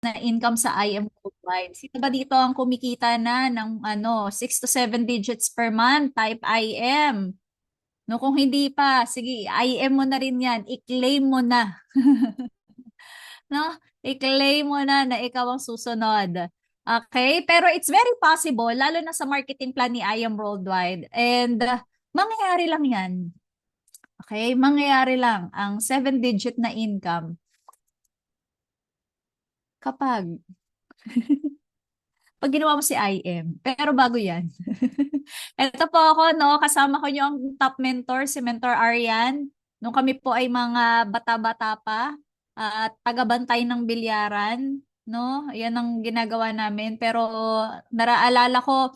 na income sa IM Worldwide. Sino ba dito ang kumikita na ng 6 to 7 digits per month, type IM? No, kung hindi pa, sige, IM mo na rin yan. I-claim mo na. No? I-claim mo na ikaw ang susunod. Okay? Pero it's very possible, lalo na sa marketing plan ni IM Worldwide. And mangyayari lang yan. Okay? Mangyayari lang ang 7-digit na income kapag ginawa mo si IM. Pero bago yan. Ito po ako, no? Kasama ko yung top mentor, si Mentor Arian. Nung kami po ay mga bata-bata pa, at tagabantay ng bilyaran, no? Yan ang ginagawa namin. Pero naraalala ko,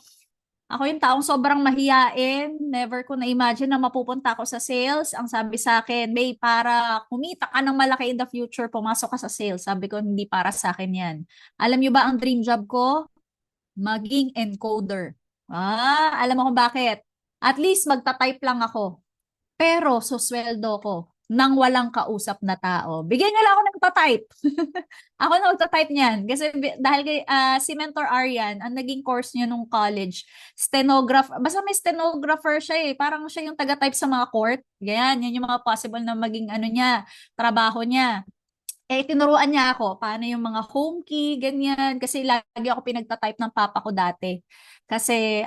ako yung taong sobrang mahiyain. Never ko na-imagine na mapupunta ako sa sales. Ang sabi sa akin, May, para kumita ka ng malaki in the future, pumasok ka sa sales. Sabi ko, hindi para sa akin yan. Alam nyo ba ang dream job ko? Maging encoder. Alam mo kung bakit? At least magta-type lang ako. Pero susweldo ko nang walang kausap na tao. Bigyan niyo lang ako ng type. Ako na magta-type niyan. Kasi dahil si Mentor Arian, ang naging course niya nung college, stenographer. Basta may stenographer siya eh. Parang siya yung taga-type sa mga court. Ganyan, yan yung mga possible na maging ano niya, trabaho niya. Tinuruan niya ako paano yung mga home key, ganyan. Kasi lagi ako pinagta-type ng papa ko dati. Kasi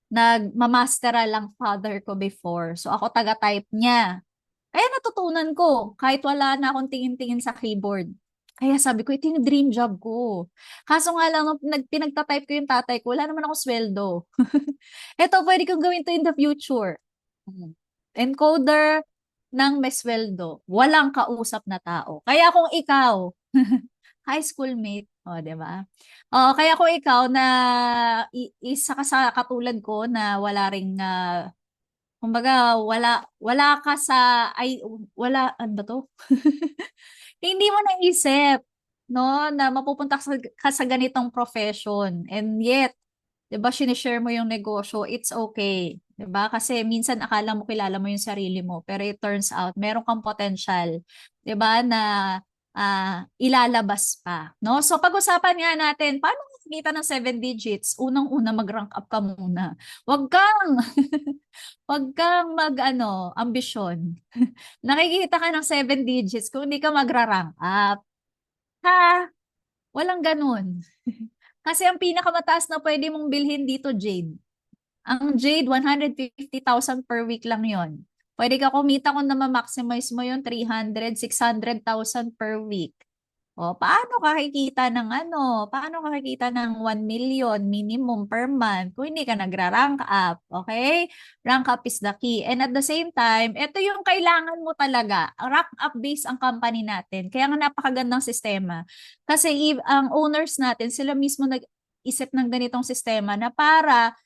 nagmamastera lang father ko before. So ako taga-type niya. Kaya natutunan ko kahit wala na akong tingin-tingin sa keyboard. Kaya sabi ko, ito yung dream job ko. Kaso nga lang, nung pinagta-type ko yung tatay ko, wala naman ako sweldo. Ito, pwede kong gawin to in the future. Encoder ng may sweldo. Walang kausap na tao. Kaya kung ikaw, high school mate, di ba? Kaya kung ikaw na isa ka sa katulad ko na wala ring kumbaga wala ka sa wala ano ba to? Hindi mo naisip no na mapupunta ka sa ganitong profession, and yet 'di ba sinishare mo yung negosyo, it's okay. 'Di ba? Kasi minsan akala mo kilala mo yung sarili mo, pero it turns out meron kang potential, 'di ba, na ilalabas pa, no? So pag-usapan nga natin, paano kita ng 7 digits? Unang-una mag-rank up ka muna. Huwag kang Huwag kang ambisyon. Nakikita ka ng 7 digits kung hindi ka magra-rank up. Ha? Walang ganun. Kasi ang pinakamataas na pwede mong bilhin dito, Jade. Ang Jade, 150,000 per week lang yon. Pwede ka kumita kung na-maximize mo yung 300, 600,000 per week. O, paano ka kikita ng 1 million minimum per month kung hindi ka nagra-rank up, okay? Rank up is the key. And at the same time, ito yung kailangan mo talaga. Rank up based ang company natin. Kaya nga napakagandang sistema. Kasi ang owners natin, sila mismo nag-isip ng ganitong sistema na para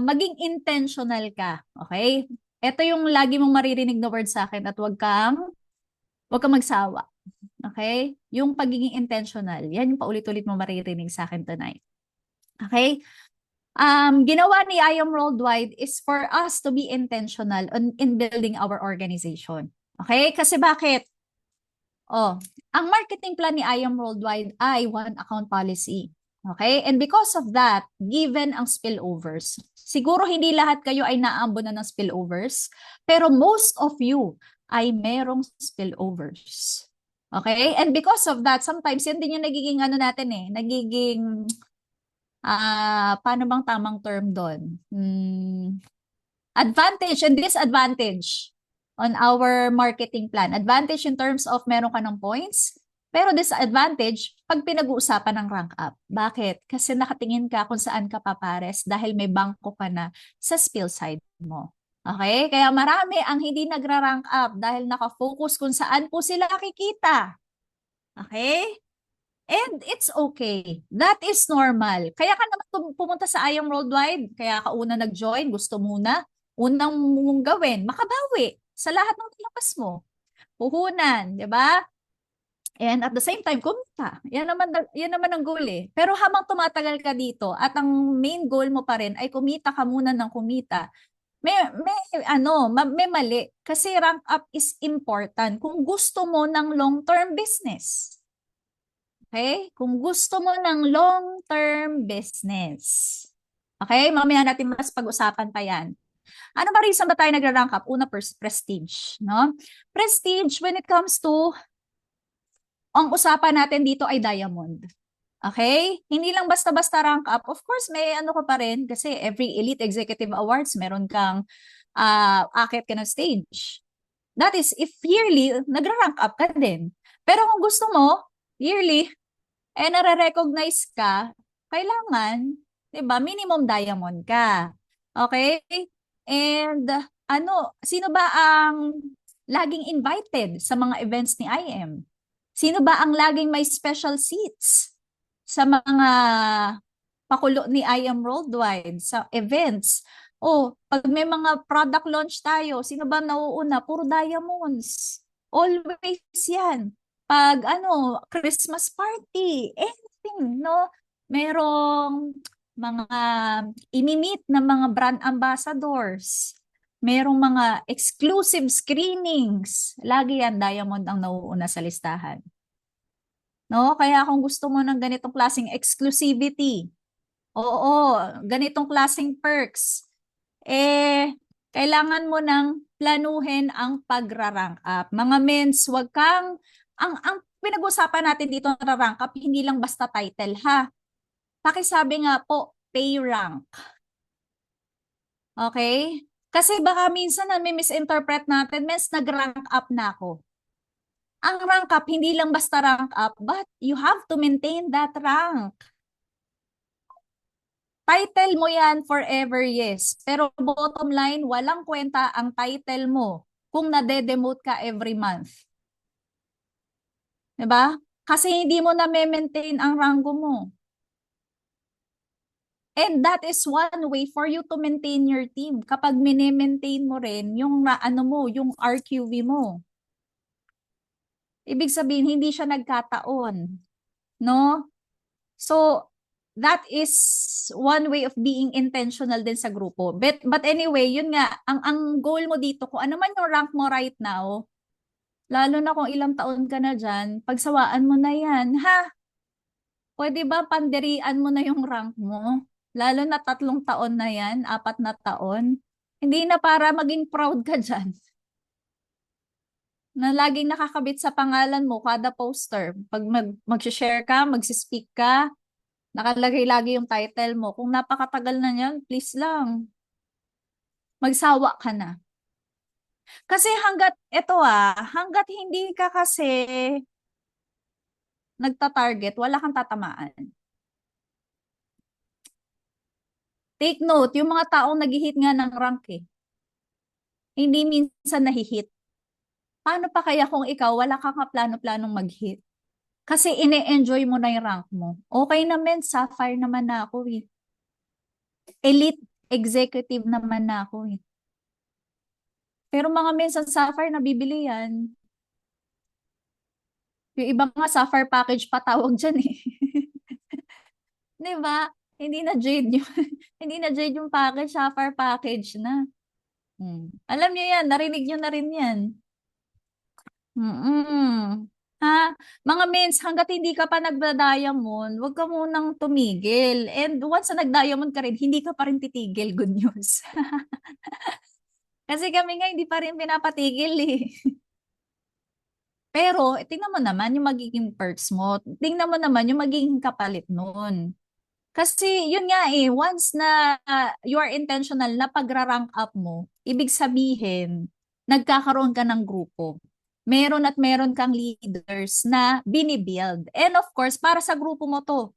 maging intentional ka, okay? Ito yung lagi mong maririnig na word sa akin at wag kang magsawa. Okay? Yung pagiging intentional, yan yung paulit-ulit mo maririnig sa akin tonight. Okay? Ginawa ni I Am Worldwide is for us to be intentional in building our organization. Okay? Kasi bakit? Ang marketing plan ni I Am Worldwide ay one account policy. Okay? And because of that, given ang spillovers, siguro hindi lahat kayo ay naambunan ng spillovers, pero most of you ay merong spillovers. Okay? And because of that, sometimes yan din yung nagiging natin nagiging, paano bang tamang term doon? Advantage and disadvantage on our marketing plan. Advantage in terms of meron ka ng points, pero disadvantage pag pinag-uusapan ng rank up. Bakit? Kasi nakatingin ka kung saan ka papares dahil may bangko ka na sa spill side mo. Okay? Kaya marami ang hindi nagra-rank up dahil nakafocus kung saan po sila kikita. Okay? And it's okay. That is normal. Kaya ka naman pumunta sa IAM Worldwide. Kaya ka una nag-join, gusto muna. Unang mong gawin, makabawi sa lahat ng nilabas mo. Puhunan, di ba? And at the same time, kumita. Yan naman ang goal eh. Pero habang tumatagal ka dito at ang main goal mo pa rin ay kumita ka muna ng kumita, may mali. Kasi rank up is important kung gusto mo ng long-term business. Okay? Kung gusto mo ng long-term business. Okay? Mamaya natin mas pag-usapan pa yan. Ano ba reason ba tayo nagra-rank up? Una, prestige, no? Prestige, when it comes to, ang usapan natin dito ay diamond. Okay? Hindi lang basta-basta rank up. Of course, may ano ka pa rin kasi every Elite Executive Awards, meron kang akit ka ng stage. That is, if yearly, nagra-rank up ka din. Pero kung gusto mo, yearly, nare-recognize ka, kailangan, 'di ba, minimum diamond ka. Okay? And sino ba ang laging invited sa mga events ni IM? Sino ba ang laging may special seats sa mga pakulo ni IM Worldwide sa events? O, pag may mga product launch tayo, sino ba nauuna? Puro diamonds. Always yan. Pag Christmas party, anything, no? Merong mga imimit na mga brand ambassadors. Merong mga exclusive screenings. Lagi yan, diamond ang nauuna sa listahan. No? Kaya kung gusto mo ng ganitong klaseng exclusivity, oo, ganitong klaseng perks, kailangan mo nang planuhin ang pagra-rank up. Mga mens, wag kang, ang pinag-usapan natin dito na rank up, hindi lang basta title ha. Pakisabi nga po, pay rank. Okay? Kasi baka minsan na may misinterpret natin, mens nag-rank up na ako. Ang rank up, hindi lang basta rank up, but you have to maintain that rank. Title mo yan forever, yes. Pero bottom line, walang kwenta ang title mo kung nade-demote ka every month. 'Di ba? Kasi hindi mo na maintain ang ranggo mo. And that is one way for you to maintain your team. Kapag mini-maintain mo rin yung yung RQV mo. Ibig sabihin, hindi siya nagkataon. No? So, that is one way of being intentional din sa grupo. But anyway, yun nga, ang goal mo dito, kung ano man yung rank mo right now, lalo na kung ilang taon ka na dyan, pagsawaan mo na yan, ha? Pwede ba pandirian mo na yung rank mo? Lalo na 3 taon na yan, 4 na taon. Hindi na para maging proud ka dyan. Na laging nakakabit sa pangalan mo kada poster. Pag mag-share ka, mag-speak ka, nakalagay lagi yung title mo. Kung napakatagal na yan, please lang. Magsawa ka na. Kasi hanggat hindi ka kasi nagta-target, wala kang tatamaan. Take note, yung mga taong nag-hit nga ng rank hindi minsan nahihit. Paano pa kaya kung ikaw, wala kang plano-planong mag-hit? Kasi ine-enjoy mo na yung rank mo. Okay naman, sapphire naman na ako Elite executive naman na ako Pero mga minsan sapphire, nabibili yan. Yung iba nga sapphire package pa tawag dyan Di ba? Hindi na jade yung, hindi na jade yung package, sapphire package na. Alam niyo yan, narinig niyo na rin yan. Ha? Mga mens, hanggat hindi ka pa nagda-diamond, huwag ka munang tumigil. And once na nag-diamond ka rin, hindi ka pa rin titigil. Good news. Kasi kami nga hindi pa rin pinapatigil Pero, tingnan mo naman yung magiging perks mo. Tingnan mo naman yung magiging kapalit nun. Kasi, yun nga once na you are intentional na pagra-rank up mo, ibig sabihin, nagkakaroon ka ng grupo. Meron at meron kang leaders na binibuild. And of course, para sa grupo mo to.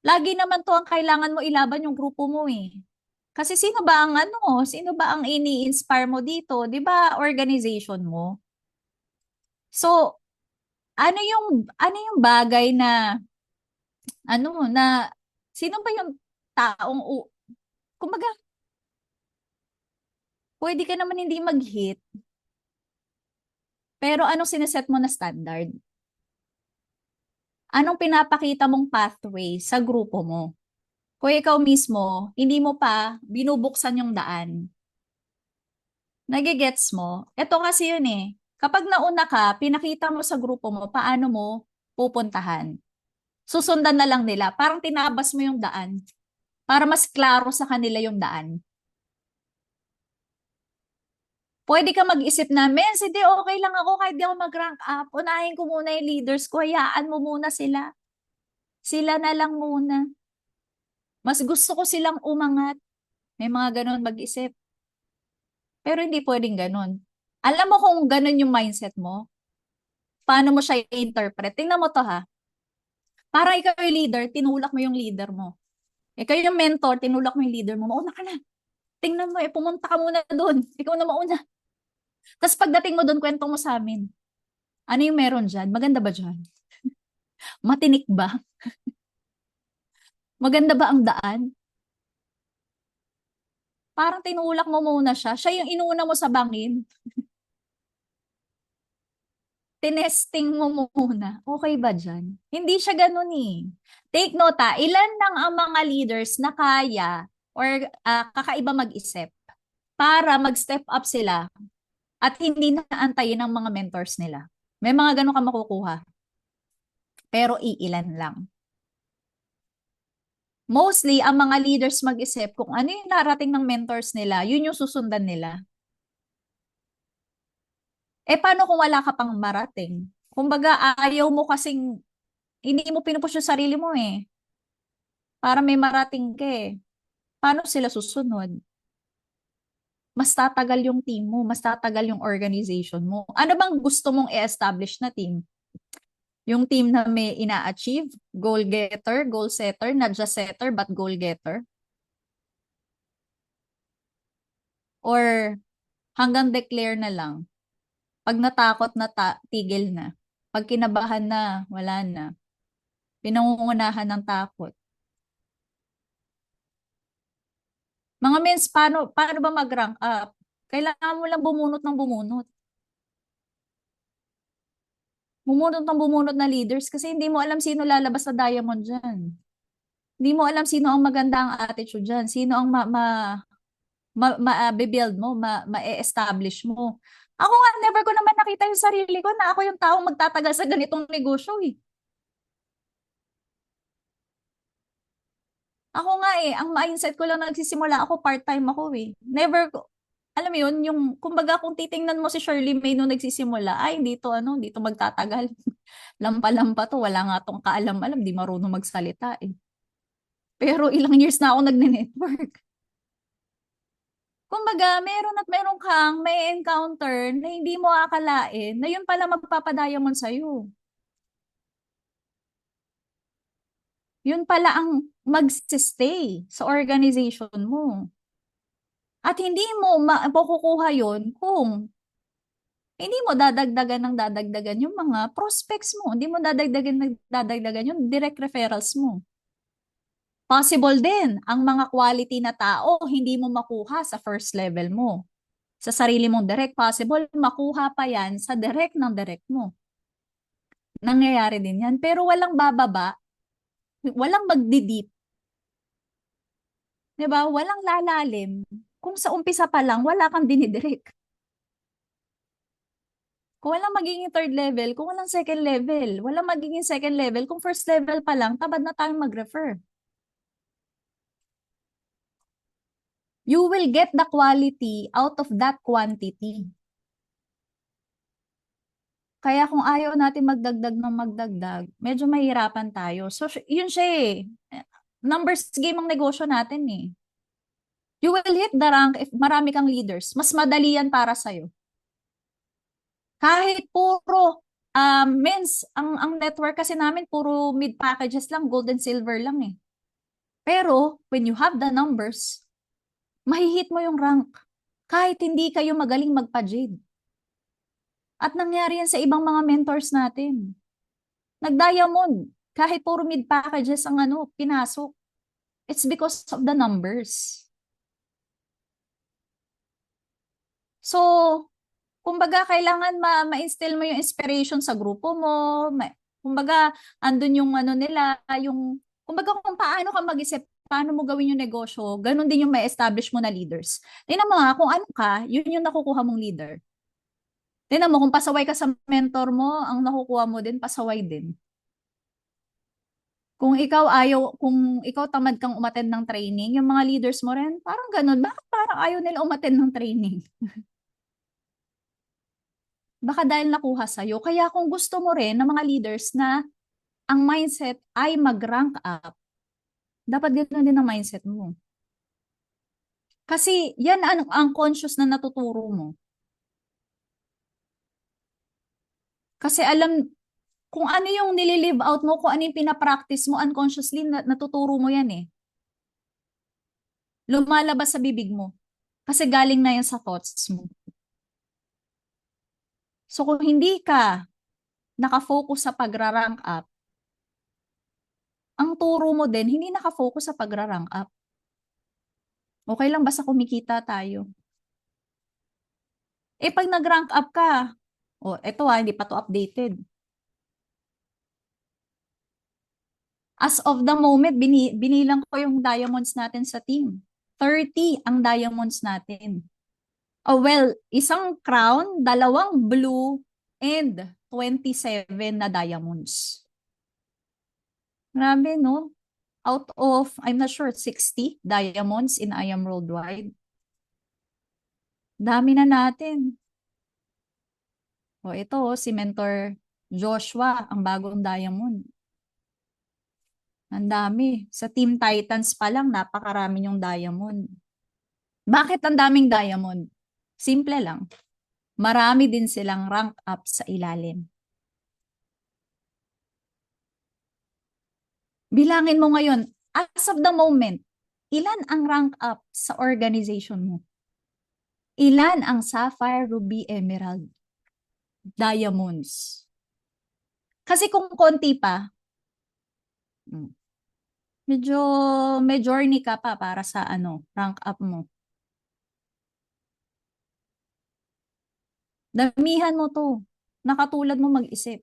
Lagi naman to ang kailangan mo ilaban yung grupo mo Kasi sino ba ang ini-inspire mo dito? 'Di ba organization mo? So, ano yung bagay na na sino ba yung taong kumbaga pwede ka naman hindi mag-hit, pero anong sineset mo na standard? Anong pinapakita mong pathway sa grupo mo? Kung ikaw mismo, hindi mo pa binubuksan yung daan. Nagigets mo? Ito kasi yun Kapag nauna ka, pinakita mo sa grupo mo paano mo pupuntahan. Susundan na lang nila. Parang tinabas mo yung daan para mas klaro sa kanila yung daan. Pwede ka mag-isip na, Mens, hindi okay lang ako kahit di ako mag-rank up. Unahin ko muna yung leaders ko. Hayaan mo muna sila. Sila na lang muna. Mas gusto ko silang umangat. May mga ganun mag-isip. Pero hindi pwedeng ganun. Alam mo kung ganun yung mindset mo, paano mo siya i-interpret? Tingnan mo to ha. Para ikaw yung leader, tinulak mo yung leader mo. Ikaw yung mentor, tinulak mo yung leader mo. Mauna ka na. Tingnan mo, pumunta ka muna doon. Ikaw na mauna. Tapos pagdating mo doon, kwento mo sa amin. Ano yung meron dyan? Maganda ba dyan? Matinik ba? Maganda ba ang daan? Parang tinulak mo muna siya. Siya yung inuna mo sa bangin. Tinesting mo muna. Okay ba dyan? Hindi siya ganun eh. Take note ha, ilan lang ang mga leaders na kaya or kakaiba mag-isip para mag-step up sila at hindi na antayin ng mga mentors nila. May mga ganun ka makukuha. Pero iilan lang. Mostly, ang mga leaders mag-isip kung ano yung narating ng mentors nila, yun yung susundan nila. Paano kung wala ka pang marating? Kumbaga, ayaw mo kasing, hindi mo pinupush yung sarili mo eh. Para may marating ka eh. Paano sila susunod? Mas tatagal yung team mo, mas tatagal yung organization mo. Ano bang gusto mong i-establish na team? Yung team na may ina-achieve, goal getter, goal setter, not just setter but goal getter? Or hanggang declare na lang? Pag natakot na tigil na. Pag kinabahan na, wala na. Pinangungunahan ng takot. Mga mens, paano ba mag-rank up? Kailangan mo lang bumunot ng bumunot. Bumunot ng bumunot na leaders kasi hindi mo alam sino lalabas sa diamond dyan. Hindi mo alam sino ang maganda ang attitude dyan. Sino ang ma-build mo, ma-establish mo. Ako nga, never ko naman nakita yung sarili ko na ako yung taong magtatagal sa ganitong negosyo eh. Ako nga eh, ang mindset ko lang nagsisimula ako, part-time ako eh. Never ko, alam mo yun, yung, kumbaga kung titingnan mo si Shirley May nung nagsisimula, ay, dito ano, dito magtatagal. Lampa-lampa to, wala nga tong kaalam-alam, di marunong magsalita eh. Pero ilang years na ako nagne-network. Kumbaga, meron at meron kang may encounter na hindi mo akalain na yun pala magpapadiamond sa'yo. Yun pala ang magsistay sa organization mo. At hindi mo makukuha yun kung hindi mo dadagdagan ng dadagdagan yung mga prospects mo. Hindi mo dadagdagan ng dadagdagan yung direct referrals mo. Possible din ang mga quality na tao hindi mo makuha sa first level mo. Sa sarili mong direct, possible makuha pa yan sa direct ng direct mo. Nangyayari din yan. Pero walang bababa, walang magdidip. 'Di ba? Walang lalalim. Kung sa umpisa pa lang, wala kang dinidirect. Kung walang magiging third level, kung walang second level, walang magiging second level, kung first level pa lang, tabad na tayong mag-refer. You will get the quality out of that quantity. Kaya kung ayaw natin magdagdag ng magdagdag, medyo mahirapan tayo. So, yun siya eh. Numbers game ang negosyo natin eh. You will hit the rank if marami kang leaders. Mas madali yan para sa'yo. Kahit puro mens, ang network kasi namin puro mid packages lang, gold and silver lang eh. Pero when you have the numbers, mahihit mo yung rank. Kahit hindi kayo magaling magpa-jade. At nangyari yan sa ibang mga mentors natin. Nag-diamond. Kahit puro mid packages ang pinasok. It's because of the numbers. So, kumbaga, kailangan ma-instill mo yung inspiration sa grupo mo. Kumbaga, andun yung nila, kumbaga kung paano ka mag-isip, paano mo gawin yung negosyo, ganun din yung ma-establish mo na leaders. Tingnan mo nga, kung ano ka, yun yung nakukuha mong leader. Tingnan mo, kung pasaway ka sa mentor mo, ang nakukuha mo din, pasaway din. Kung ikaw tamad kang umattend ng training, yung mga leaders mo rin, parang ganun. Bakit parang ayaw nila umattend ng training? Baka dahil nakuha sa'yo. Kaya kung gusto mo rin ng mga leaders na ang mindset ay mag-rank up, dapat ganoon din ang mindset mo. Kasi yan ang conscious na natuturo mo. Kasi alam, kung ano yung nililive out mo, kung ano yung pinapractice mo, unconsciously natuturo mo yan eh. Lumalabas sa bibig mo. Kasi galing na yan sa thoughts mo. So kung hindi ka nakafocus sa pagra-rank up, ang turo mo din, hindi nakafocus sa pagra-rank up. Okay lang basta kumikita tayo. Eh pag nag-rank up ka, oh, eto hindi pa to updated. As of the moment, binilang ko yung diamonds natin sa team. 30 ang diamonds natin. Oh well, isang crown, dalawang blue, and 27 na diamonds. Grabe, no? Out of, I'm not sure, 60 diamonds in I Am Worldwide. Dami na natin. O ito, si Mentor Joshua, ang bagong diamond. Ang dami. Sa Team Titans pa lang, napakarami yung diamond. Bakit ang daming diamond? Simple lang. Marami din silang rank up sa ilalim. Bilangin mo ngayon, as of the moment, ilan ang rank up sa organization mo? Ilan ang Sapphire, Ruby, Emerald, Diamonds? Kasi kung konti pa, hmm, medyo may journey ka pa para sa rank up mo. Damihan mo to. Nakatulad mo mag-isip.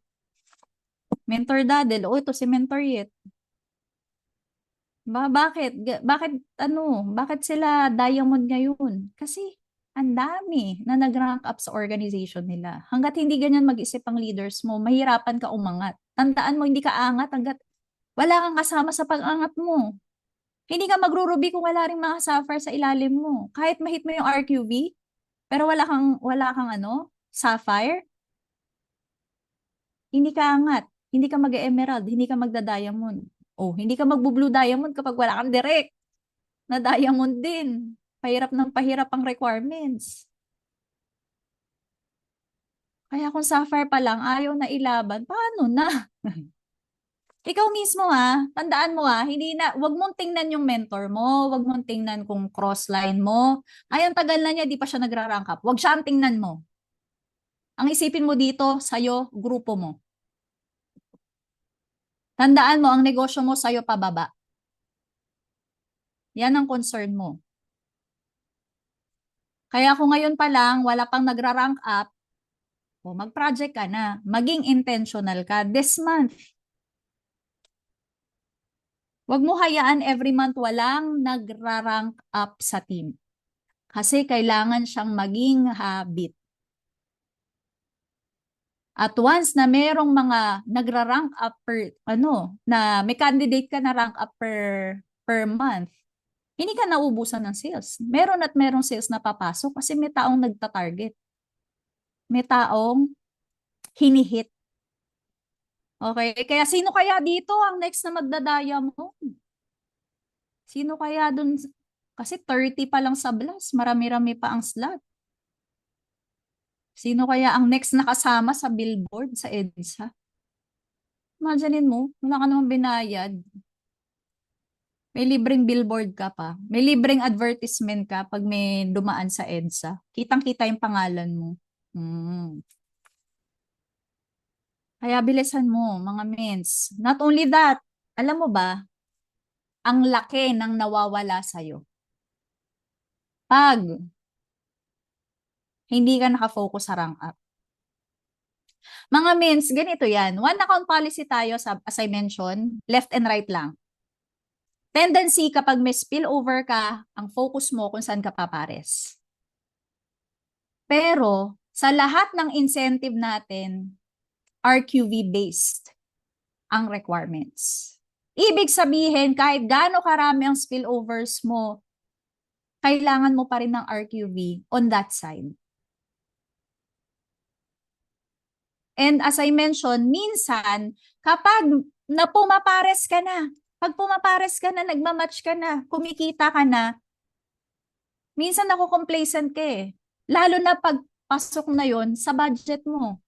Mentor Dadel, ito si Mentor Yet. Bakit sila diamond ngayon? Kasi ang dami na nag-rank up sa organization nila. Hanggat hindi ganyan mag-isip ang leaders mo, mahirapan ka umangat. Tandaan mo, hindi ka angat hanggat wala kang kasama sa pag-angat mo. Hindi ka magrurubi kung wala ring mga sapphire sa ilalim mo. Kahit mahit mo yung RQV, pero wala kang sapphire, hindi ka angat. Hindi ka mag-emerald, hindi ka magda-diamond. Oh, hindi ka magbo-blue diamond kapag wala kang direct na diamond din. Pahirap ng pahirap ang requirements. Kaya kung sapphire pa lang, ayaw na ilaban, paano na? Ikaw mismo tandaan mo wag mong tingnan yung mentor mo, wag mong tingnan kung crossline mo. Ay, ang tagal na niya, di pa siya nagra-rank up. Wag siya ang tingnan mo. Ang isipin mo dito, sa'yo, grupo mo. Tandaan mo, ang negosyo mo sa'yo pababa. Yan ang concern mo. Kaya kung ngayon pa lang, wala pang nagra-rank up, mag-project ka na. Maging intentional ka this month. Huwag mo hayaan every month walang nagra-rank up sa team. Kasi kailangan siyang maging habit. At once na merong mga nagra-rank up na may candidate ka na rank up per month, hindi ka naubusan ng sales. Meron at merong sales na papasok kasi may taong nagta-target. May taong hinihit. Okay? Kaya sino kaya dito ang next na magdadaya mo? Sino kaya dun? Kasi 30 pa lang sa blast. Marami-rami pa ang slot. Sino kaya ang next na kasama sa billboard sa EDSA? Imaginein mo, wala ka namang binayad. May libreng billboard ka pa. May libreng advertisement ka pag may dumaan sa EDSA. Kitang-kita yung pangalan mo. Hmm. Kaya bilisan mo, mga mens. Not only that, alam mo ba, ang laki ng nawawala sa'yo. Pag hindi ka nakafocus sa rank up. Mga mens, ganito yan. One account policy tayo, as I mentioned, left and right lang. Tendency kapag may spillover ka, ang focus mo kung saan ka papares. Pero sa lahat ng incentive natin, RQV-based ang requirements. Ibig sabihin, kahit gaano karami ang spillovers mo, kailangan mo pa rin ng RQV on that side. And as I mentioned, minsan, kapag pumapares ka na, pag pumapares ka na, nagmamatch ka na, kumikita ka na, minsan complacent ka eh. Lalo na pag pasok na yon sa budget mo.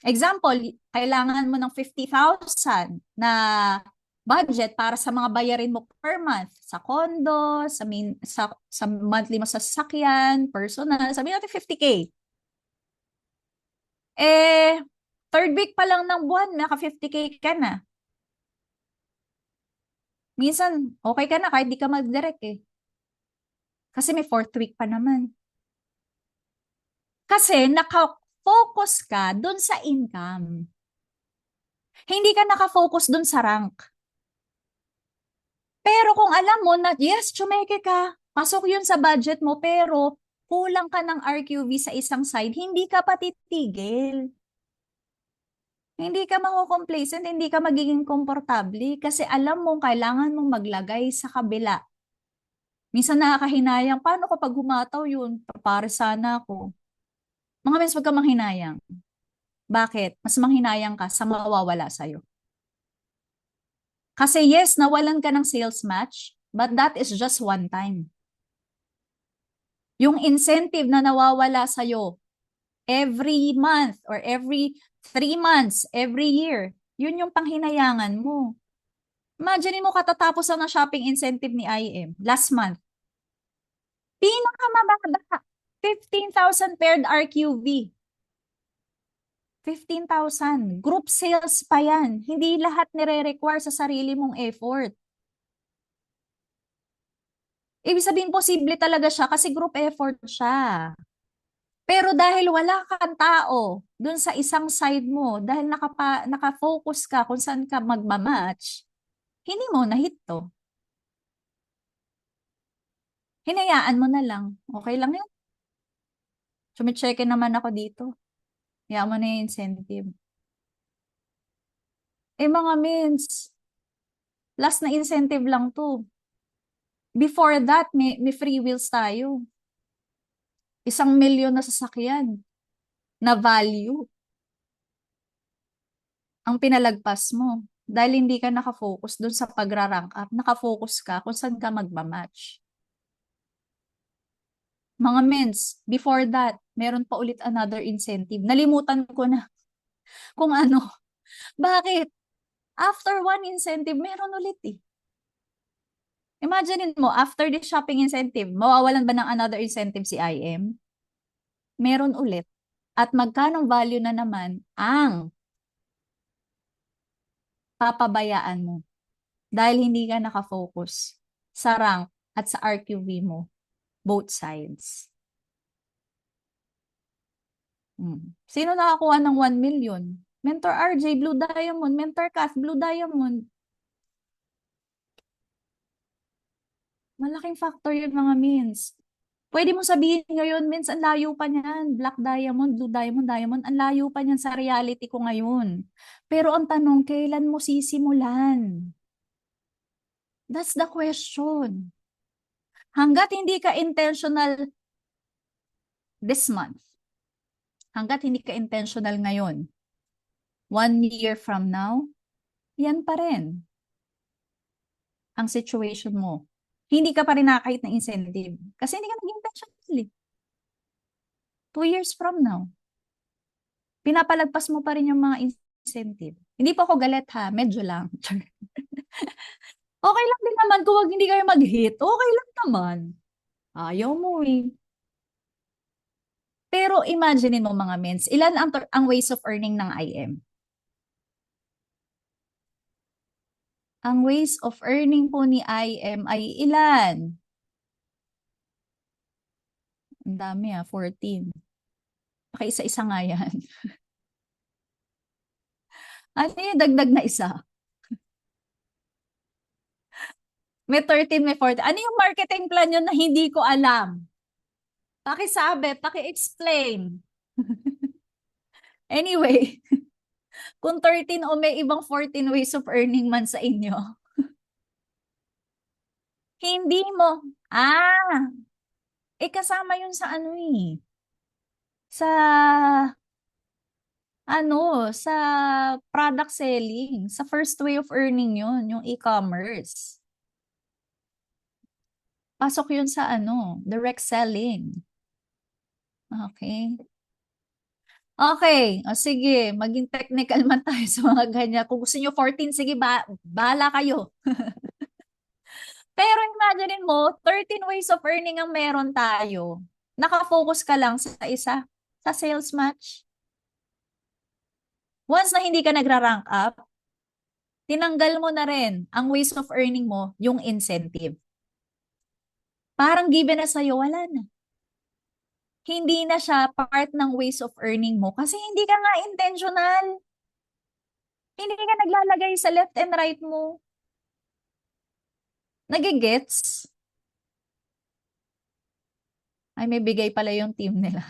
Example, kailangan mo ng 50,000 na budget para sa mga bayarin mo per month sa condo, sa monthly mo sa sasakyan, personal, sabihin natin 50K. Eh, third week pa lang ng buwan, naka 50K ka na. Minsan, okay ka na kahit di ka mag-direct eh. Kasi may fourth week pa naman. Kasi naka-focus ka dun sa income. Hindi ka naka-focus dun sa rank. Pero kung alam mo na, yes, tsumeke ka, pasok yun sa budget mo, pero kulang ka ng RQV sa isang side, hindi ka pa titigil. Hindi ka mako-complacent, hindi ka magiging komportable kasi alam mong kailangan mong maglagay sa kabila. Minsan nakakahinayang, paano kapag humataw yun? Para sana ako. Mga mens, wag ka manghinayang. Bakit? Mas manghinayang ka sa mawawala sa'yo. Kasi yes, nawalan ka ng sales match, but that is just one time. Yung incentive na nawawala sa'yo every month or every 3 months, every year, yun yung panghinayangan mo. Imagine mo katatapos ng shopping incentive ni IM last month. Pinakamababa, 15,000 paired RQV. 15,000. Group sales pa yan. Hindi lahat nire-require sa sarili mong effort. Ibig sabihin, posible talaga siya kasi group effort siya. Pero dahil wala kang tao dun sa isang side mo, dahil naka-focus ka kung saan ka magmamatch, hindi mo na-hit to. Hinayaan mo na lang. Okay lang yun. Sumicheck naman ako dito. Hayaan mo na yung incentive. Eh mga mins, last na incentive lang to. Before that, may free wheels tayo. 1 milyon na sasakyan na value ang pinalagpas mo. Dahil hindi ka nakafocus dun sa pagra-rank up, nakafocus ka kung saan ka magmamatch. Mga mens, before that, meron pa ulit another incentive. Nalimutan ko na kung ano. Bakit? After one incentive, meron ulit eh. Imagine mo, after the shopping incentive, mawawalan ba ng another incentive si IM? Meron ulit. At magkanong value na naman ang papabayaan mo dahil hindi ka nakafocus sa rank at sa RQV mo, both sides. Sino nakakuha ng 1 million? Mentor RJ, Blue Diamond. Mentor Kath, Blue Diamond. Malaking factor yun mga mins. Pwede mo sabihin ngayon, mins, ang layo pa niyan. Black Diamond, Blue Diamond, Diamond, ang layo pa niyan sa reality ko ngayon. Pero ang tanong, kailan mo sisimulan? That's the question. Hanggat hindi ka intentional this month, hanggat hindi ka intentional ngayon, 1 year from now, yan pa rin ang situation mo. Hindi ka pa rin nakakahit ng incentive. Kasi hindi ka nag-intentional eh. 2 years from now, pinapalagpas mo pa rin yung mga incentive. Hindi po ako galit ha, medyo lang. Okay lang din naman kung wag hindi kayo mag-hit. Okay lang naman. Ayaw mo eh. Pero imagine mo mga mens, ilan ang ways of earning ng IM? Ang ways of earning po ni IM ay ilan? Ang dami 14. Paki-isa-isa nga yan. Ano yung dagdag na isa? May 13, may 14. Ano yung marketing plan yun na hindi ko alam? Pakisabi, paki-explain. Anyway, Kung 13 o may ibang 14 ways of earning man sa inyo. Hindi mo. Kasama yun sa ano eh. Sa sa product selling. Sa first way of earning yun, yung e-commerce. Pasok yun sa direct selling. Okay. Okay, o sige, maging technical man tayo sa mga ganyan. Kung gusto nyo 14, sige, bahala kayo. Pero imagine mo, 13 ways of earning ang meron tayo. Nakafocus ka lang sa isa, sa sales match. Once na hindi ka nagra-rank up, tinanggal mo na rin ang ways of earning mo, yung incentive. Parang given na sa'yo, wala na. Hindi na siya part ng ways of earning mo kasi hindi ka nga intentional. Hindi ka naglalagay sa left and right mo. Nagigets? Ay, may bigay pala yung team nila.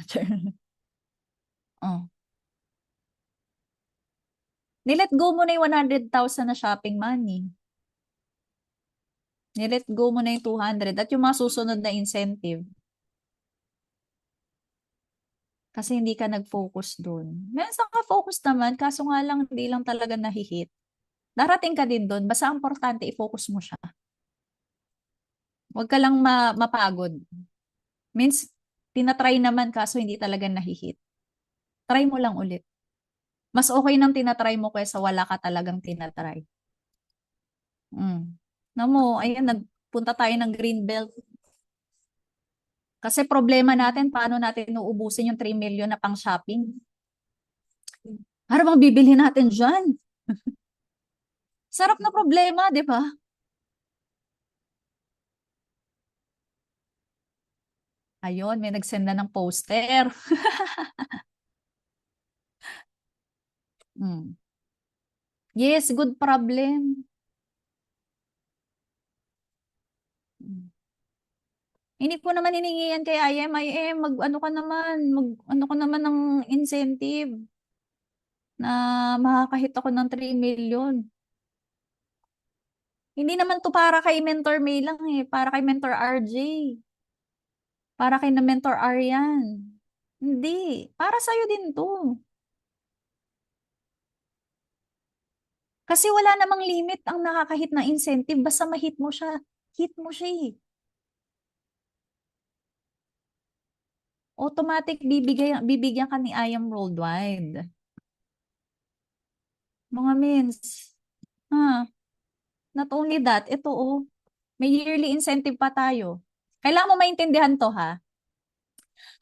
Oh. Nilet go mo na yung 100,000 na shopping money. Nilet go mo na yung 200 at yung mga susunod na incentive. Kasi hindi ka nag-focus dun. Meron sa ka-focus naman, kaso nga lang hindi lang talaga nahihit. Darating ka din dun, basta ang importante i-focus mo siya. Huwag ka lang mapagod. Means, tinatry naman kaso hindi talaga nahihit. Try mo lang ulit. Mas okay nang tinatry mo kaysa wala ka talagang tinatry. Namo, ayan, nagpunta tayo ng green belt. Kasi problema natin, paano natin uubusin yung 3 million na pang shopping? Ano bang bibili natin dyan? Sarap na problema, di ba? Ayun, may nagsend na ng poster. Hmm. Yes, good problem. Hmm. Hindi ko naman hiningi yan kay IM. Mag-ano ka naman, mag-ano ka naman ng incentive na makakahit ako ng 3 million. Hindi naman to para kay Mentor May lang eh. Para kay Mentor RJ. Para kay na Mentor Aryan. Hindi. Para sa'yo din to. Kasi wala namang limit ang nakakahit na incentive. Basta ma-hit mo siya. Hit mo siya eh. Automatic bibigyan ka ni IAM Worldwide. Mga mins. Ha? Not only that, ito oh. May yearly incentive pa tayo. Kailangan mo maintindihan to ha.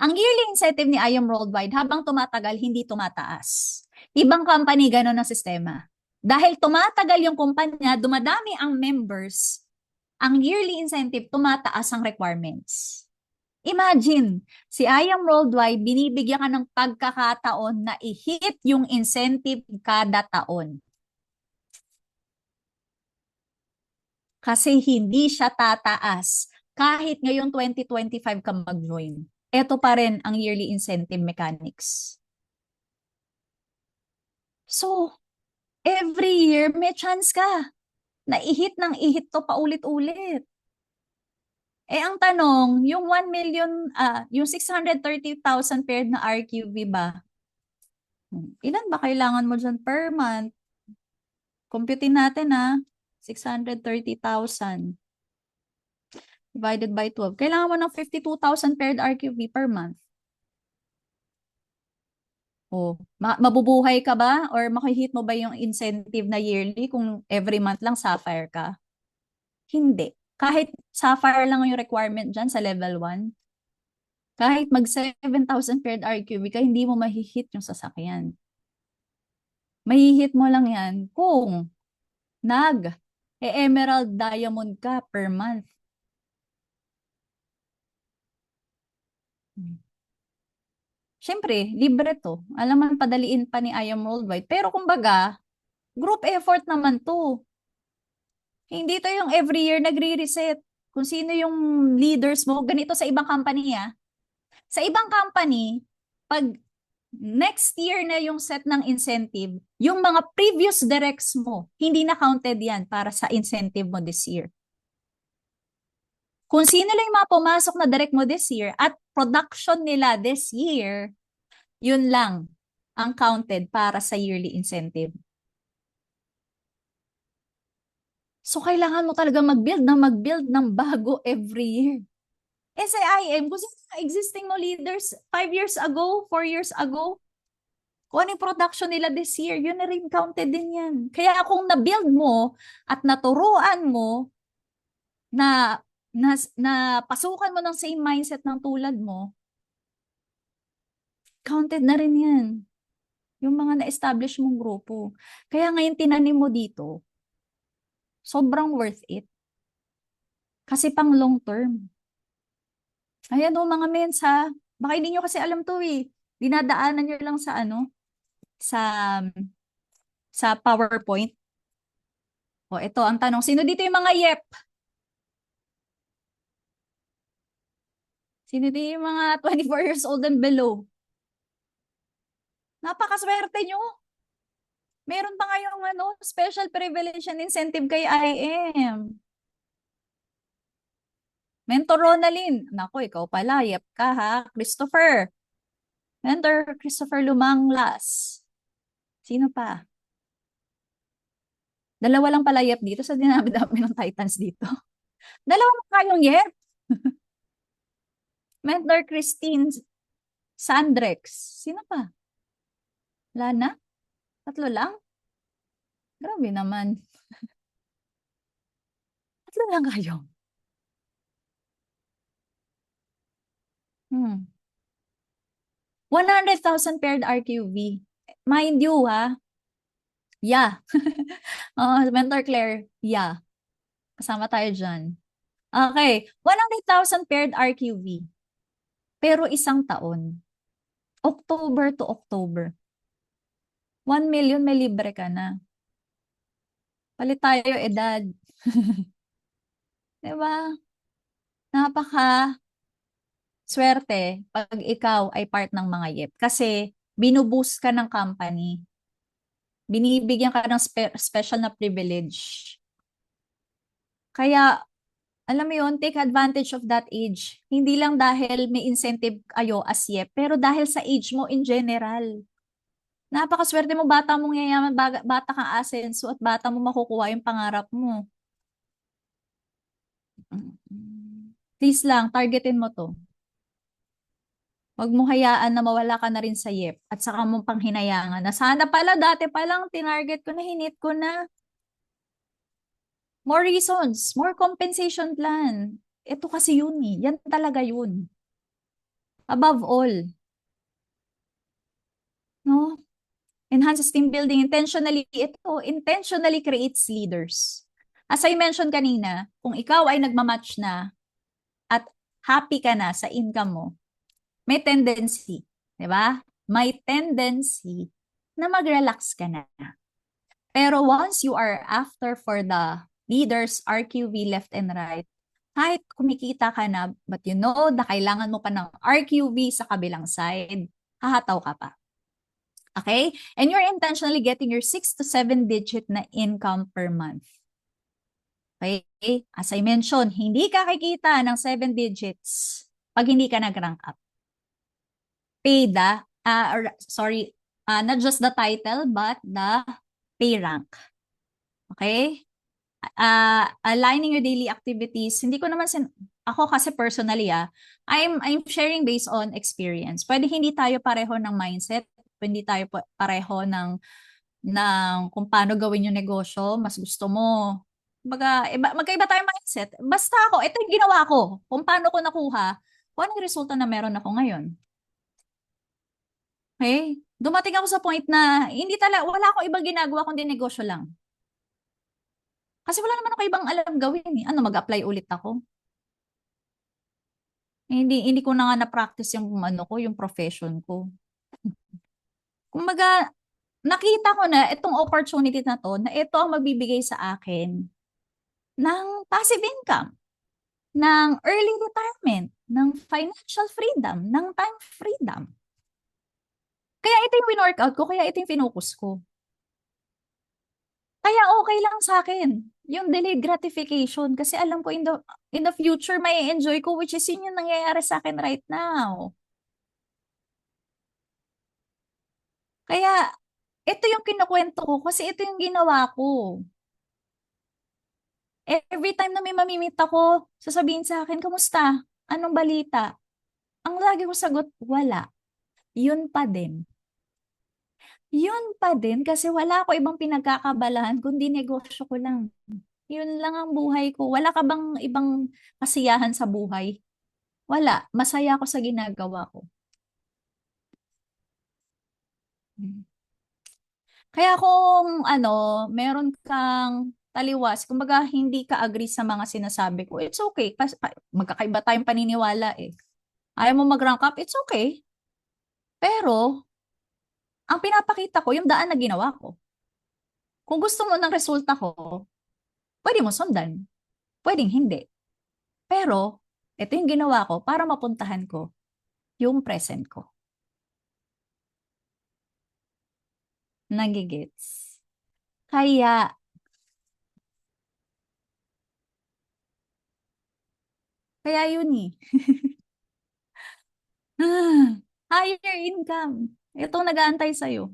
Ang yearly incentive ni IAM Worldwide, habang tumatagal, hindi tumataas. Ibang company, gano'n ang sistema. Dahil tumatagal yung kumpanya, dumadami ang members, ang yearly incentive, tumataas ang requirements. Imagine, si IAM Worldwide, binibigyan ka ng pagkakataon na i-hit yung incentive kada taon. Kasi hindi siya tataas kahit ngayong 2025 ka mag-join. Ito pa rin ang yearly incentive mechanics. So, every year may chance ka na i-hit ng i-hit to paulit-ulit. Ang tanong, yung 1 million, yung 630,000 paired na RQV ba? Ilan ba kailangan mo dyan per month? Computein natin 630,000 divided by 12. Kailangan mo ng 52,000 paired RQV per month. Mabubuhay ka ba? Or makihit mo ba yung incentive na yearly kung every month lang Sapphire ka? Hindi. Kahit Sapphire lang yung requirement dyan sa level 1, kahit mag 7,000 paired RQB ka, hindi mo mahihit yung sasakyan. Mahihit mo lang yan kung Emerald Diamond ka per month. Siyempre, libre to. Alam man, padaliin pa ni IAM Worldwide. Pero kumbaga, group effort naman to. Hindi to yung every year nagre-reset. Kung sino yung leaders mo, ganito sa ibang company Sa ibang company, pag Next year na yung set ng incentive, yung mga previous directs mo, hindi na counted yan para sa incentive mo this year. Kung sino lang yung mga pumasok na direct mo this year at production nila this year, yun lang ang counted para sa yearly incentive. So, kailangan mo talaga mag-build ng bago every year. SIIM, kung sino ang existing mo leaders 5 years ago, 4 years ago, kung ano yung production nila this year, yun na rin counted din yan. Kaya kung na-build mo at naturuan mo na pasukan mo ng same mindset ng tulad mo, counted na rin yan. Yung mga na-establish mong grupo. Kaya ngayon tinanim mo dito, sobrang worth it. Kasi pang long term. Ayan o mga mens ha. Baka hindi nyo kasi alam to eh. Dinadaanan nyo lang sa sa sa PowerPoint. O ito ang tanong, sino dito yung mga YEP? Sino dito yung mga 24 years old and below? Napakaswerte nyo. Meron pa ngayong special privilege and incentive kay IM. Mentor Ronalyn. Naku, ikaw pala. YEP ka ha. Christopher. Mentor Christopher Lumanglas. Sino pa? Dalawa lang pala YEP dito sa dinami-dami ng Titans dito. Dalawa na kayong YEP. Mentor Christine Sandrex. Sino pa? Wala na? Tatlo lang? Grabe naman. Tatlo lang kayo. 100,000 paired RQV. Mind you, ha? Yeah. Mentor Claire, yeah. Kasama tayo dyan. Okay. 100,000 paired RQV. Pero isang taon. October to October. 1 million may libre ka na. Palit tayo edad. Diba? Napaka swerte pag ikaw ay part ng mga YEP. Kasi binuboost ka ng company. Binibigyan ka ng special na privilege. Kaya, alam mo yun, take advantage of that age. Hindi lang dahil may incentive kayo as YEP, pero dahil sa age mo in general. Napakaswerte mo, bata mong yayaman, bata kang asenso, at bata mo makukuha yung pangarap mo. Please lang, targetin mo to. Huwag mo hayaan na mawala ka na rin sa YEP at saka mong panghinayangan na sana pala dati pa lang tinarget ko na, hinit ko na. More reasons, more compensation plan. Ito kasi yun eh. Yan talaga yun. Above all. No? Enhances team building intentionally. Ito, intentionally creates leaders. As I mentioned kanina, kung ikaw ay nagmamatch na at happy ka na sa income mo, may tendency, di ba? May tendency na mag-relax ka na. Pero once you are after for the leaders, RQV left and right, kahit kumikita ka na, but you know na kailangan mo pa ng RQV sa kabilang side, hahataw ka pa. Okay? And you're intentionally getting your 6 to 7 digit na income per month. Okay? As I mentioned, hindi ka kikita ng 7 digits pag hindi ka nag-rank up. Pay the, not just the title, but the pay rank. Okay? Aligning your daily activities, hindi ko naman ako kasi personally I'm sharing based on experience. Pwede hindi tayo pareho ng mindset, hindi tayo pareho ng kung paano gawin yung negosyo, mas gusto mo. Magkaiba tayong mindset. Basta ako, ito yung ginawa ko. Kung paano ko nakuha, kung anong resulta na meron ako ngayon. Okay? Dumating ako sa point na wala akong ibang ginagawa kundi negosyo lang. Kasi wala naman ako ibang alam gawin eh. Ano, mag-apply ulit ako? Hindi ko na nga na-practice yung yung profession ko. Kumbaga, nakita ko na itong opportunity na to, na ito ang magbibigay sa akin ng passive income, ng early retirement, ng financial freedom, ng time freedom. Kaya ito yung win-workout ko, kaya ito yung finokus ko. Kaya okay lang sa akin yung delayed gratification kasi alam ko in the future may enjoy ko, which is yun yung nangyayari sa akin right now. Kaya ito yung kinukwento ko kasi ito yung ginawa ko. Every time na may mamimit ako, sasabihin sa akin, "Kamusta? Anong balita?" Ang lagi kong sagot, "Wala." Yun pa din. Yun pa din kasi wala ako ibang pinagkakabalahan kundi negosyo ko lang. Yun lang ang buhay ko. Wala ka bang ibang kasiyahan sa buhay? Wala. Masaya ako sa ginagawa ko. Hmm. Kaya kung ano, meron kang taliwas, kumbaga hindi ka agree sa mga sinasabi ko, it's okay. Kasi magkakaiba tayong paniniwala eh. Ayaw mo mag-rank up, it's okay. Pero, ang pinapakita ko, yung daan na ginawa ko. Kung gusto mo ng resulta ko, pwede mo sundan. Pwedeng hindi. Pero, ito yung ginawa ko para mapuntahan ko yung present ko. Nagigits. Kaya, kaya yun eh. Higher income. Ito nag-aantay sa'yo.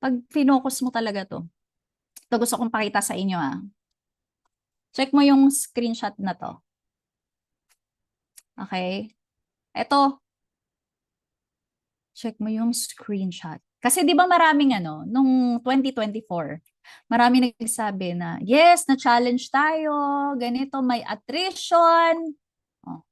Pag finokus mo talaga to. Ito gusto kong pakita sa inyo ah. Check mo yung screenshot na to. Okay? Ito, check mo yung screenshot. Kasi 'di ba maraming ano, nung 2024, marami nagsabi na, yes, na-challenge tayo, ganito, may attrition. Oh,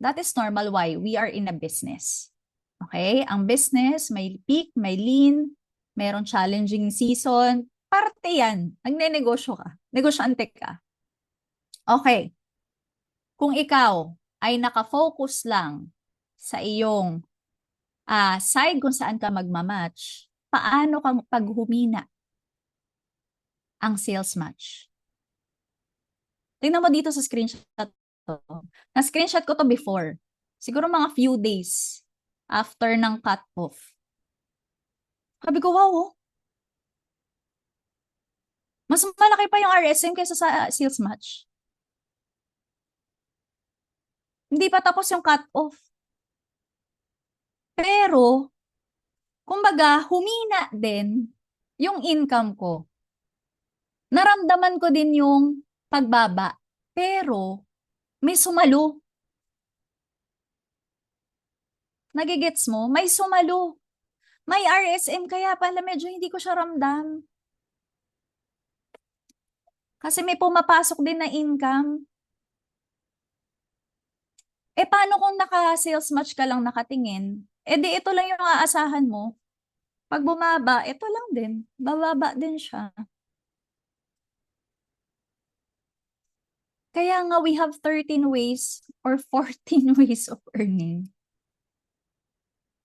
that is normal. Why? We are in a business. Okay? Ang business, may peak, may lean, merong challenging season. Parte yan. Nagnenegosyo ka. Negosyante ka. Okay. Kung ikaw ay nakafocus lang sa iyong side kung saan ka magmamatch, paano kang pag humina ang sales match? Tingnan mo dito sa screenshot to. Na-screenshot ko to before. Siguro mga few days after ng cut-off. Sabi ko, wow, oh. Mas malaki pa yung RSM kaysa sa sales match. Hindi pa tapos yung cut-off. Pero, kumbaga, humina din yung income ko. Naramdaman ko din yung pagbaba. Pero, may sumalo. Nagigets mo? May sumalo. May RSM kaya pala medyo hindi ko siya ramdam. Kasi may pumapasok din na income. Paano kung naka-sales match ka lang nakatingin? Di ito lang yung aasahan mo. Pag bumaba, ito lang din. Bababa din siya. Kaya nga we have 13 ways or 14 ways of earning.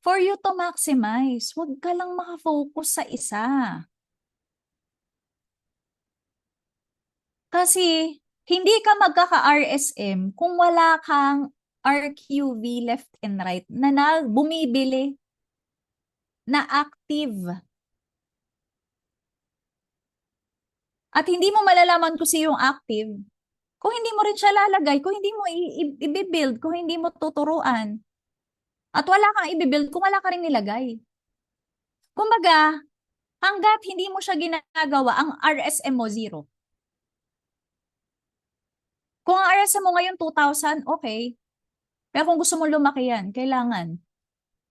For you to maximize, huwag ka lang makafocus sa isa. Kasi hindi ka magkaka-RSM kung wala kang RQV left and right na bumibili na active. At hindi mo malalaman kung sino yung active kung hindi mo rin siya lalagay, kung hindi mo i-build, kung hindi mo tuturuan. At wala kang i-build kung wala ka rin nilagay. Kumbaga, hanggat hindi mo siya ginagawa, ang RSM mo zero. Kung ang RSM mo ngayon 2,000, okay. Pero kung gusto mo lumaki yan, kailangan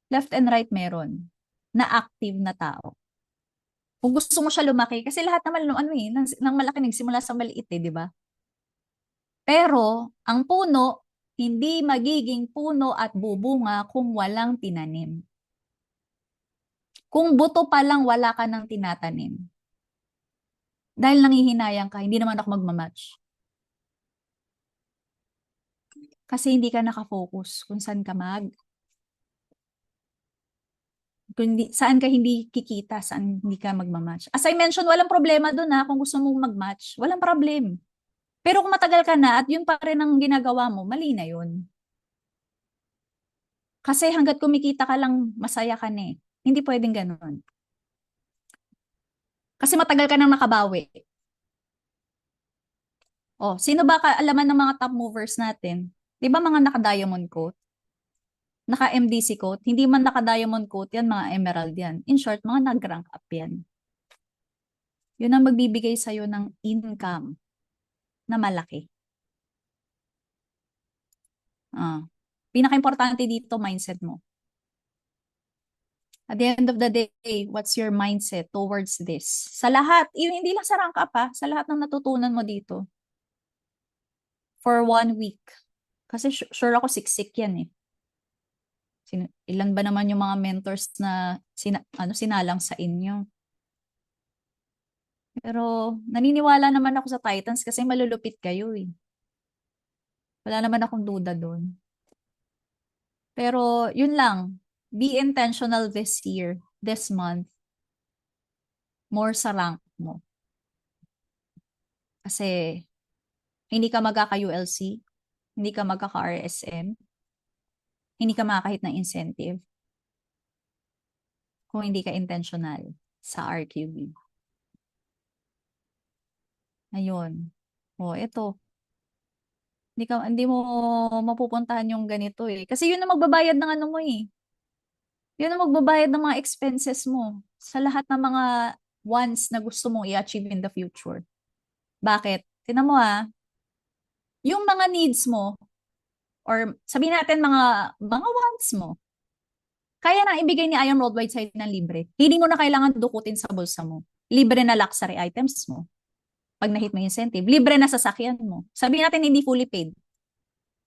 left and right meron na active na tao. Kung gusto mo siya lumaki, kasi lahat naman ng malaki nagsimula sa maliit di ba? Pero ang puno, hindi magiging puno at bubunga kung walang tinanim. Kung buto pa lang wala ka nang tinatanim. Dahil nangihinayang ka, hindi naman ako magmamatch. Kasi hindi ka nakafocus kung saan ka saan ka hindi kikita, saan hindi ka magmamatch. As I mentioned, walang problema doon kung gusto mong magmatch. Walang problem. Pero kung matagal ka na at yun pa rin ang ginagawa mo, mali na yun. Kasi hanggat kumikita ka lang, masaya ka na eh. Hindi pwedeng ganun. Kasi matagal ka nang nakabawi. Oh, sino ba kaalaman ng mga top movers natin? 'Di ba mga naka-diamond coat? Naka-MDC coat? Hindi man naka-diamond coat yan, mga emerald yan. In short, mga nag-rank up yan. Yun ang magbibigay sa'yo ng income na malaki. Ah. Pinaka-importante dito, mindset mo. At the end of the day, what's your mindset towards this? Sa lahat, hindi lang sa rank up ha, sa lahat ng natutunan mo dito. For 1 week. Kasi sure ako siksik yan eh. Ilan ba naman yung mga mentors na sinalang sa inyo? Pero naniniwala naman ako sa Titans kasi malulupit kayo eh. Wala naman akong duda doon. Pero yun lang, be intentional this year, this month, more sa rank mo. Kasi hindi ka magkaka-ULC, hindi ka magkaka-RSM, hindi ka makakahit ng incentive kung hindi ka intentional sa RQB. Ayun. O, ito. Hindi mo mapupuntahan yung ganito eh. Kasi yun ang magbabayad ng ano mo eh. Yun ang magbabayad ng mga expenses mo sa lahat ng mga wants na gusto mong i-achieve in the future. Bakit? Tingnan mo yung mga needs mo or sabihin natin mga wants mo, kaya na ibigay ni IM Worldwide sa'yo ng libre. Hindi mo na kailangan dukutin sa bulsa mo. Libre na luxury items mo. Pag na-hit mo yung incentive, libre na sasakyan mo. Sabihin natin hindi fully paid.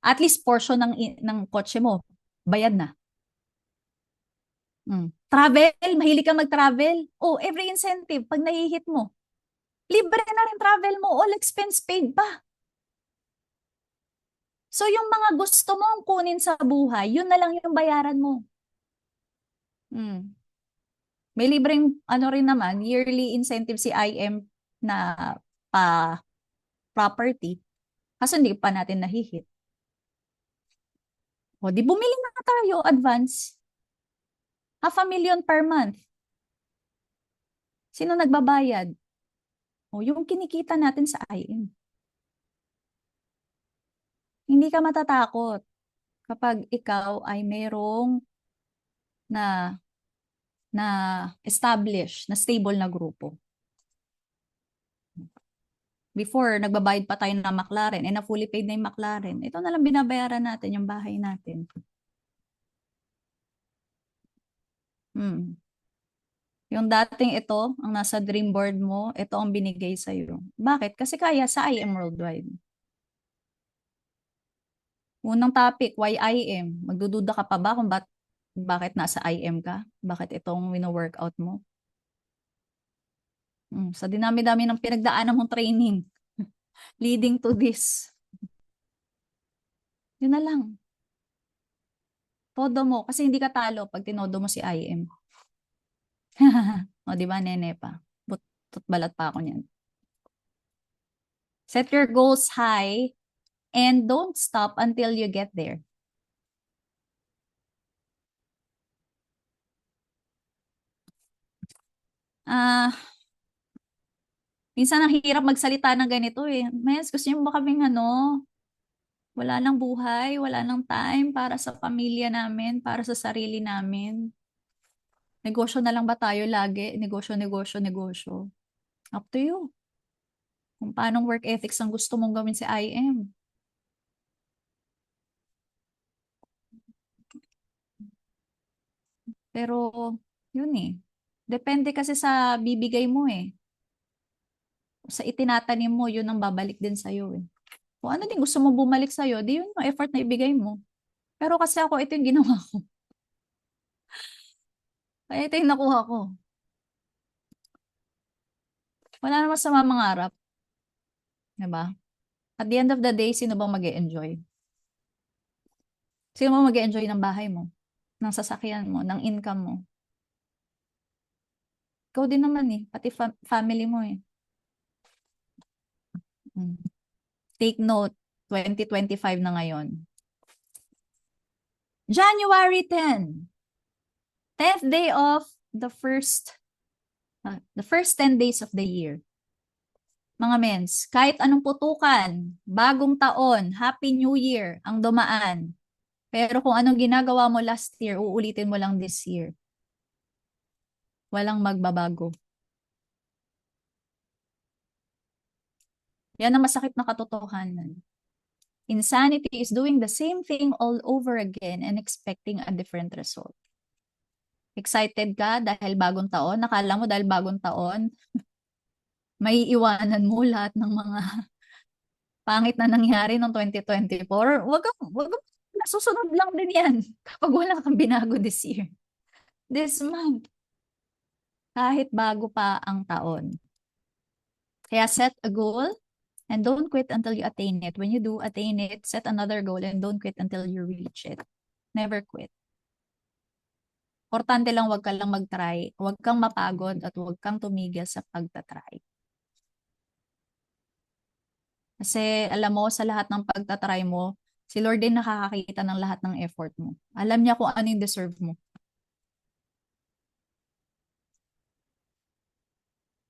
At least portion ng kotse mo, bayad na. Travel, mahilig ka mag-travel. Oh, every incentive, pag nahihit mo, libre na rin travel mo, all expense paid pa. So yung mga gusto mong kunin sa buhay, yun na lang yung bayaran mo. May libreng ano rin naman, yearly incentive si IM na pa property. Kaso hindi pa natin nahihit. O di bumili na tayo advance. 500,000 per month. Sino nagbabayad? O yung kinikita natin sa IM. Hindi ka matatakot kapag ikaw ay mayroong na na established, na stable na grupo. Before, nagbabayad pa tayo ng McLaren, na fully paid na yung McLaren. Ito na lang binabayaran natin, yung bahay natin. Yung dating ito, ang nasa dream board mo, ito ang binigay sa'yo. Bakit? Kasi kaya sa IM Worldwide. Unang topic, why IM? Magdududa ka pa ba kung bakit nasa IM ka? Bakit itong wino-workout mo? Sa dinami-dami ng pinagdaanan mong training leading to this. Yun na lang. Todo mo. Kasi hindi ka talo pag tinodo mo si IM. O, di ba, nene pa? Butot balat pa ako niyan. Set your goals high and don't stop until you get there. Minsan ang hirap magsalita ng ganito eh. Mes, gusto niyo ba kaming wala nang buhay, wala nang time para sa pamilya namin, para sa sarili namin. Negosyo na lang ba tayo lagi? Negosyo, negosyo, negosyo. Up to you. Kung paanong work ethics ang gusto mong gawin si IM. Pero, yun eh. Depende kasi sa bibigay mo eh. Sa itinatanim mo, yun ang babalik din sa'yo eh. Kung ano din gusto mo bumalik sa'yo, di yun yung effort na ibigay mo. Pero kasi ako, ito yung ginawa ko. Kaya ito yung nakuha ko. Wala naman sa mga mangarap. Diba? At the end of the day, sino bang mag enjoy Sino bang mag enjoy ng bahay mo? Ng sasakyan mo? Ng income mo? Ikaw din naman eh. Pati family mo eh. Mm. Take note, 2025 na ngayon. January 10. 10th day of the first 10 days of the year. Mga mens, kahit anong putukan, bagong taon, Happy New Year ang dumaan. Pero kung anong ginagawa mo last year, uulitin mo lang this year. Walang magbabago. Yan ang masakit na katotohanan. Insanity is doing the same thing all over again and expecting a different result. Excited ka dahil bagong taon? Nakala mo dahil bagong taon, may iwanan mo lahat ng mga pangit na nangyari noong 2024. Wag kang, nasusunod lang din yan kapag wala kang binago this year. This month. Kahit bago pa ang taon. Kaya set a goal and don't quit until you attain it. When you do attain it, set another goal and don't quit until you reach it. Never quit. Importante lang wag ka lang mag-try, wag kang mapagod at wag kang tumigil sa pagtatry. Kasi alam mo, sa lahat ng pagtatry mo, si Lord din nakakakita ng lahat ng effort mo. Alam niya kung ano yung deserve mo.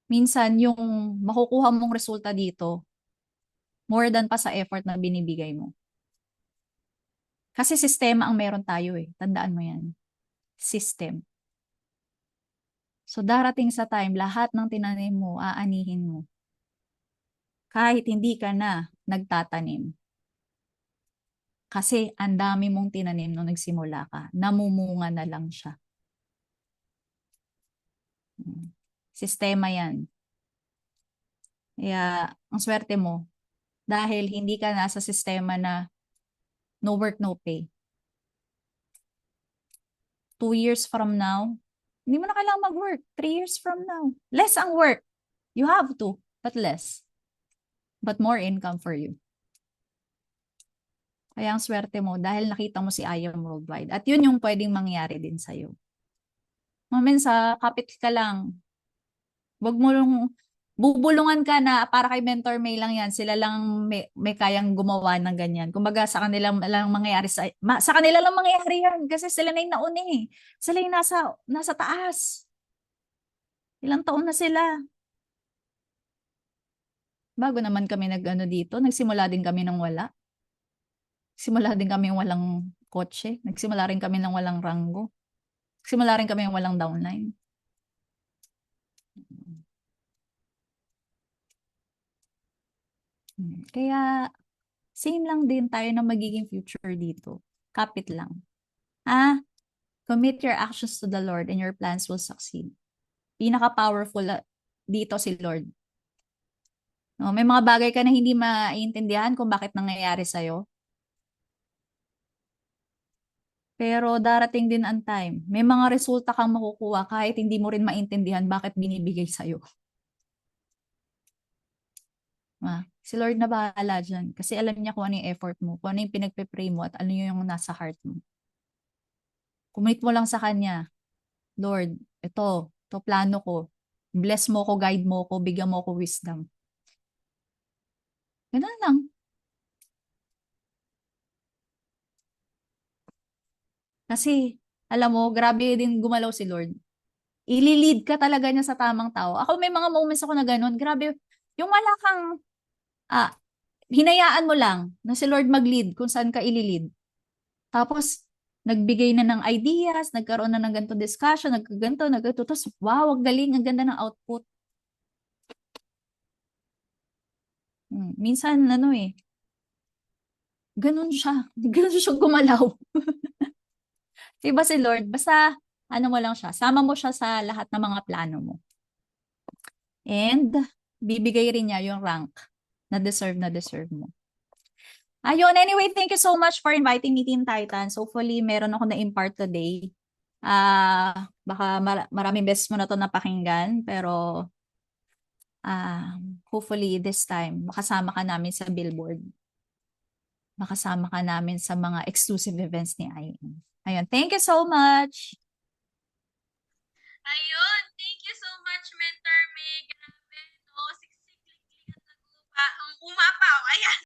Minsan, yung makukuha mong resulta dito, more than pa sa effort na binibigay mo. Kasi sistema ang meron tayo eh. Tandaan mo yan. System. So darating sa time, lahat ng tinanim mo, aanihin mo. Kahit hindi ka na nagtatanim. Kasi ang dami mong tinanim nung nagsimula ka. Namumunga na lang siya. Sistema yan. Kaya, ang swerte mo, dahil hindi ka nasa sistema na no work, no pay. 2 years from now, hindi mo na kailangan mag-work. 3 years from now. Less ang work. You have to, but less. But more income for you. Kaya ang swerte mo dahil nakita mo si I Am Worldwide. At yun yung pwedeng mangyari din sa'yo. Sa kapit ka lang. Wag mo lang, bubulungan ka na para kay Mentor May lang yan. Sila lang may kayang gumawa ng ganyan. Kumbaga sa kanila lang mangyayari sa kanila lang mangyayari yan kasi sila na yung nauna eh. Sila yung nasa taas. Ilang taon na sila. Bago naman kami nag-ano dito, nagsimula din kami ng wala. Simula din kami walang kotse. Nagsimula rin kami ng walang ranggo. Nagsimula rin kami ng walang downline. Kaya, same lang din tayo na magiging future dito. Kapit lang. Commit your actions to the Lord and your plans will succeed. Pinaka-powerful dito si Lord. No, may mga bagay ka na hindi maintindihan kung bakit nangyayari sa'yo. Pero darating din ang time. May mga resulta kang makukuha kahit hindi mo rin maintindihan bakit binibigay sa'yo. Si Lord na bahala dyan. Kasi alam niya kung ano yung effort mo, kung ano yung pinagpe-pray mo at ano yung nasa heart mo. Commit mo lang sa Kanya. Lord, ito plano ko. Bless mo ko, guide mo ko, bigyan mo ko wisdom. Ganun lang. Kasi, alam mo, grabe din gumalaw si Lord. Ililid ka talaga niya sa tamang tao. Ako may mga moments ako na ganun. Grabe, yung wala kang, hinayaan mo lang na si Lord mag-lead kung saan ka ililid. Tapos, nagbigay na ng ideas, nagkaroon na ng ganito discussion, nagkaganto. Tapos, wow, ang galing, ang ganda ng output. Minsan, ganun siya. Ganun siya gumalaw. Diba si Lord? Basta, mo lang siya. Sama mo siya sa lahat ng mga plano mo. And, bibigay rin niya yung rank na deserve mo. Ayun, anyway, thank you so much for inviting me, Team Titans. Hopefully, meron ako na-impart today. Baka maraming beses mo na to napakinggan, pero hopefully this time, makasama ka namin sa billboard. Makasama ka namin sa mga exclusive events ni IM. Ayun, thank you so much! Ayun, thank you so much, Mentor May. Grabe, no? Siksik, ang umapaw. Ayan.